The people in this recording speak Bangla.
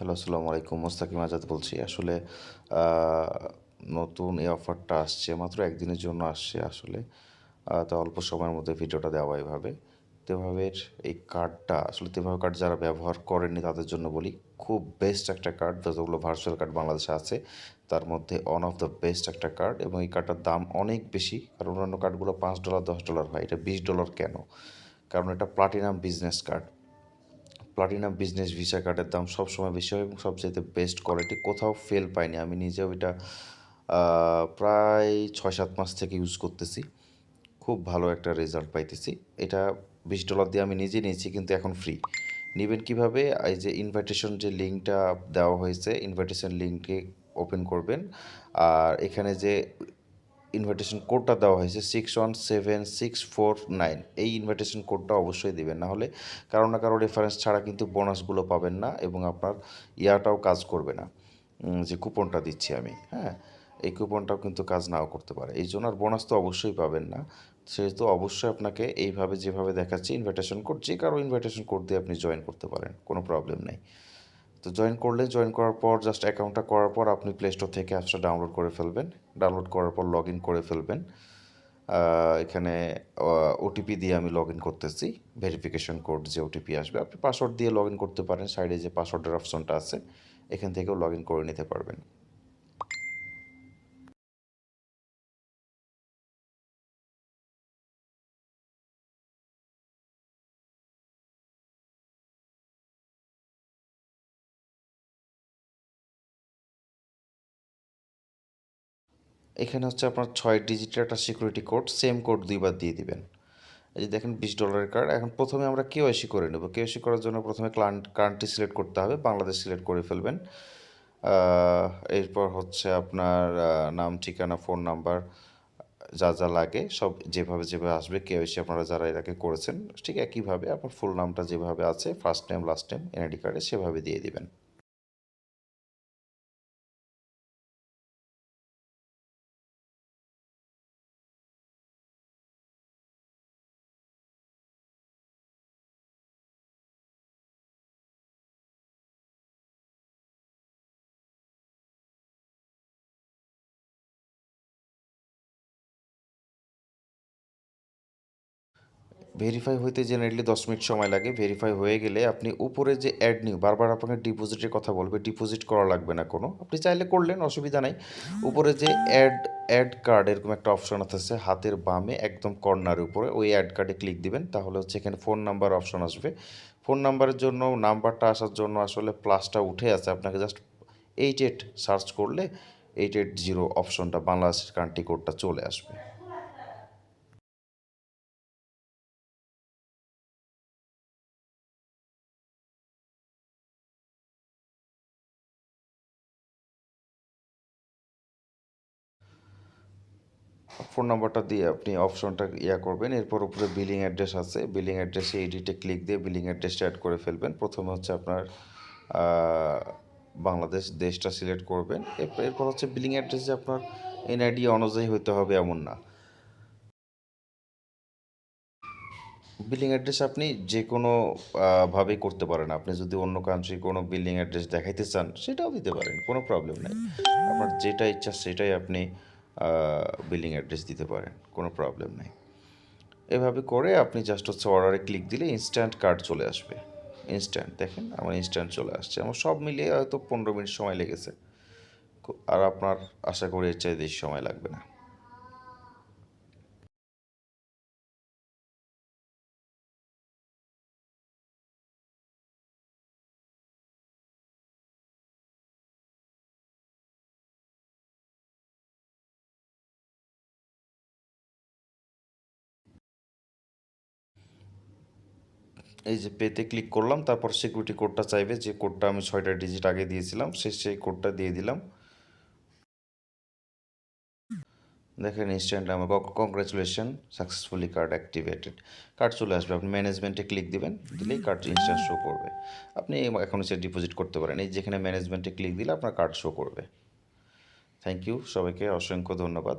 হ্যালো, আসসালামু আলাইকুম। মোস্তাকিম আজাদ বলছি। আসলে আ নতুন এই অফারটা আসছে। মাত্র ১ দিনের জন্য আসছে আসলে। তো অল্প সময়ের মধ্যে ভিডিওটা দেওয়া এভাবে। তেভাবের এই কার্ডটা আসলে তেভাবে কার্ড যারা ব্যবহার করেননি তাদের জন্য বলি, খুব বেস্ট একটা কার্ড। যতগুলো ভার্চুয়াল কার্ড বাংলাদেশে আছে, তার মধ্যে ওয়ান অফ দ্য বেস্ট একটা কার্ড এবং এই কার্ডটার দাম অনেক বেশি। কারণ অন্যান্য কার্ডগুলো $৫, $১০ হয়। এটা $২০ কেন? কারণ এটা platinum business card. Platinum business visa কার্ডের দাম সবসময় বেশি হয় এবং সবচাইতে বেস্ট কোয়ালিটি, কোথাও ফেল পাইনি। আমি নিজেও এটা প্রায় ৬-৭ মাস থেকে ইউজ করতেছি। খুব ভালো একটা রেজাল্ট পাইতেছি। এটা $20 দিয়ে আমি নিজে নিয়েছি, কিন্তু এখন ফ্রি। নিবেন কিভাবে? এই যে ইনভাইটেশন যে লিঙ্কটা দেওয়া হয়েছে, ইনভাইটেশন লিঙ্কে ওপেন করবেন। আর এখানে যে ইনভাইটেশন কোডটা দেওয়া হয়েছে 617649, এই ইনভাইটেশন কোডটা অবশ্যই দিবেন, না হলে কারো না কারো রেফারেন্স ছাড়া কিন্তু বোনাসগুলো পাবেন না এবং আপনার ইয়াটাও কাজ করবে না। যে কুপনটা দিচ্ছি আমি, হ্যাঁ, এই কুপনটাও কিন্তু কাজ নাও করতে পারে। এই জন্য আর বোনাস তো অবশ্যই পাবেন না। সেহেতু অবশ্যই আপনাকে এইভাবে যেভাবে দেখাচ্ছি ইনভাইটেশন কোড, যে কারো ইনভাইটেশন কোড দিয়ে আপনি জয়েন করতে পারেন, কোনো প্রবলেম নেই। তো জয়েন করার পর জাস্ট অ্যাকাউন্টটা করার পর আপনি প্লে স্টোর থেকে অ্যাপসটা ডাউনলোড করে ফেলবেন। ডাউনলোড করার পর লগ ইন করে ফেলবেন। এখানে ওটিপি দিয়ে আমি লগ ইন করতেছি। ভেরিফিকেশন কোড যে ওটিপি আসবে, আপনি পাসওয়ার্ড দিয়ে লগ ইন করতে পারেন। সাইডে যে পাসওয়ার্ডের অপশনটা আছে, এখান থেকেও লগ ইন করে নিতে পারবেন। এখানে হচ্ছে আপনার 6 ডিজিটের একটা সিকিউরিটি কোড, সেম কোড ২ বার দিয়ে দিবেন। এই যে দেখেন $20 কার্ড। এখন প্রথমে আমরা কেওয়াইসি করে নেব। কেওয়াইসি করার জন্য প্রথমে কান্ট্রি সিলেক্ট করতে হবে, বাংলাদেশ সিলেক্ট করে ফেলবেন। আহ, এরপর হচ্ছে আপনার নাম, ঠিকানা, ফোন নাম্বার, যা যা লাগে সব যেভাবে যেভাবে আসবে, কেওয়াইসি আপনারা যারা এর আগে করেছেন ঠিক একইভাবে আপনার ফুল নামটা যেভাবে আছে, first name last name NID কার্ডে, সেভাবে দিয়ে দিবেন। ভেরিফাই হইতে জেনারেলি 10 মিনিট সময় লাগে। ভেরিফাই হয়ে গেলে আপনি উপরে যে অ্যাড নিউ, বারবার আপনাকে ডিপোজিটের কথা বলবে, ডিপোজিট করা লাগবে না কোনো, আপনি চাইলে করলেন, অসুবিধা নাই। উপরে যে অ্যাড অ্যাড কার্ড এরকম একটা অপশন আছে হাতের বামে একদম কর্নারের উপরে, ওই অ্যাড কার্ডে ক্লিক দিবেন। তাহলে হচ্ছে এখানে ফোন নাম্বার অপশন আসবে। ফোন নাম্বারের জন্য, নাম্বারটা আসার জন্য আসলে প্লাসটা উঠে আছে, আপনাকে জাস্ট 88 সার্চ করলে 880 অপশনটা, বাংলাদেশের কান্ট্রি কোডটা চলে আসবে। ফোন নাম্বারটা দিয়ে আপনি অপশনটা করবেন। এরপর উপরে বিলিং অ্যাড্রেস আছে, বিলিং অ্যাড্রেসে এডিটে ক্লিক দিয়ে বিলিং অ্যাড্রেসটা অ্যাড করে ফেলবেন। প্রথমে হচ্ছে আপনার আহ, বাংলাদেশ দেশটা সিলেক্ট করবেন। এরপর হচ্ছে বিলিং অ্যাড্রেস যে আপনার এনআইডি অনুযায়ী হইতে হবে এমন না। বিলিং অ্যাড্রেস আপনি যে কোনো ভাবেই করতে পারেন। আপনি যদি অন্য কান্ট্রি কোনো বিলিং অ্যাড্রেস দেখাইতে চান সেটাও দিতে পারেন, কোনো প্রবলেম নাই। আপনার যেটা ইচ্ছা সেটাই আপনি বিলিং অ্যাড্রেস দিতে পারেন, কোনো প্রবলেম নেই। এভাবে করে আপনি জাস্ট হচ্ছে অর্ডারে ক্লিক দিলে ইনস্ট্যান্ট কার্ড চলে আসবে। ইনস্ট্যান্ট দেখেন আমার ইনস্ট্যান্ট চলে আসছে। আমার সব মিলিয়ে হয়তো 15 মিনিট সময় লেগেছে। আর আপনার আশা করি এর চাইতে বেশি সময় লাগবে না। এই যে পেতে ক্লিক করলাম, তারপর সিকিউরিটি কোডটা চাইবে, যে কোডটা আমি 6টা ডিজিট আগে দিয়েছিলাম, সেই কোডটা দিয়ে দিলাম। দেখেন ইনস্ট্যান্ট আমার congratulation, successfully card activated, card চলে আসবে। আপনি ম্যানেজমেন্টে ক্লিক দিবেন, দিলেই কার্ড ইনস্ট্যান্ট শো করবে। আপনি এখন সে ডিপোজিট করতে পারেন, এই যেখানে ম্যানেজমেন্টে ক্লিক দিলে আপনার কার্ড শো করবে। থ্যাংক ইউ, সবাইকে অসংখ্য ধন্যবাদ।